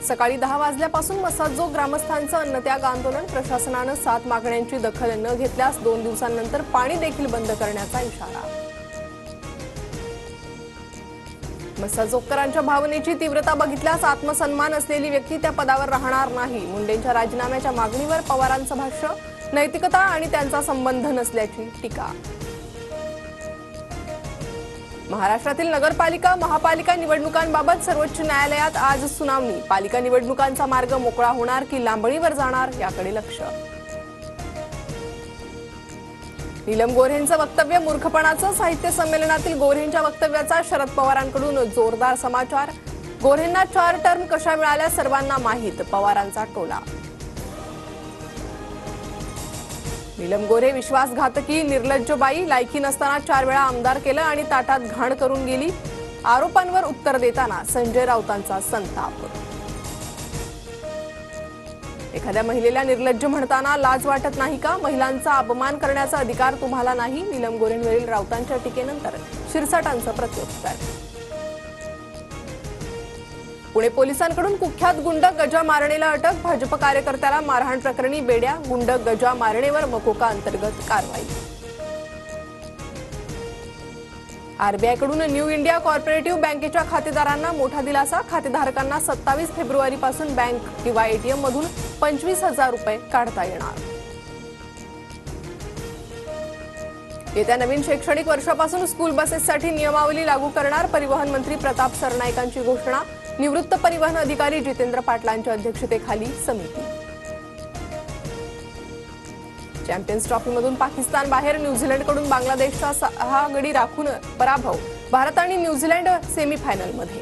सकाळी 10 वाजल्यापासून मसाजोग ग्रामस्थांचं अन्नत्याग आंदोलन। प्रशासनानं 7 मागण्यांची दखल न घेतल्यास 2 दिवसांनंतर पाणी देखील बंद करण्याचा इशारा। मसाजोगकरांच्या भावनेची तीव्रता बघितल्यास आत्मसन्मान असलेली व्यक्ती त्या पदावर राहणार नाही। मुंडेंच्या राजीनाम्याच्या मागणीवर पवारांचं भाष्य। नैतिकता आणि त्यांचा संबंध नसल्याची टीका। महाराष्ट्रातील नगरपालिका महापालिका निवडणुकांबाबत सर्वोच्च न्यायालयात आज सुनावणी। पालिका निवडणुकांचा मार्ग मोकळा होणार की लांबणीवर जाणार याकडे लक्ष। नीलम गोऱ्हेंचं वक्तव्य मूर्खपणाचं। साहित्य संमेलनातील गोऱ्हेंच्या वक्तव्याचा शरद पवारांकडून जोरदार समाचार। गोऱ्हेंना 4 टर्म कशा मिळाल्या सर्वांना माहीत, पवारांचा टोला। नीलम गोऱ्हे विश्वासघातकी निर्लज्जबाई। लायकी नसताना 4 वेळा आमदार केलं आणि ताटात घाण करून गेली। आरोपांवर उत्तर देताना संजय राऊतांचा संताप। एखाद्या महिलेला निर्लज्ज म्हणताना लाज वाटत नाही का? महिलांचा अपमान करण्याचा अधिकार तुम्हाला नाही। नीलम गोऱ्हेंवरील राऊतांच्या टीकेनंतर शिरसाटांचं प्रत्युत्तर। पुणे पोलिसांकडून कुख्यात गुंड गजा मारणेला अटक। भाजप कार्यकर्त्याला मारहाण प्रकरणी बेड्या। गुंड गजा मारणेवर मकोका अंतर्गत कारवाई। आरबीआयकडून न्यू इंडिया कॉर्पोरेटिव्ह बँकेच्या खातेदारांना मोठा दिलासा। खातेधारकांना 27 फेब्रुवारीपासून बँक किंवा एटीएम मधून 25,000 रुपये काढता येणार। येत्या नवीन शैक्षणिक वर्षापासून स्कूल बसेससाठी नियमावली लागू करणार। परिवहन मंत्री प्रताप सरनाईकांची घोषणा। निवृत्त परिवहन अधिकारी जितेंद्र पाटलांच्या अध्यक्षतेखाली समिती। चॅम्पियन्स ट्रॉफीमधून पाकिस्तान बाहेर। न्यूझीलंडकडून बांगलादेशचा 6 गडी राखून पराभव। भारत आणि न्यूझीलंड सेमीफायनलमध्ये।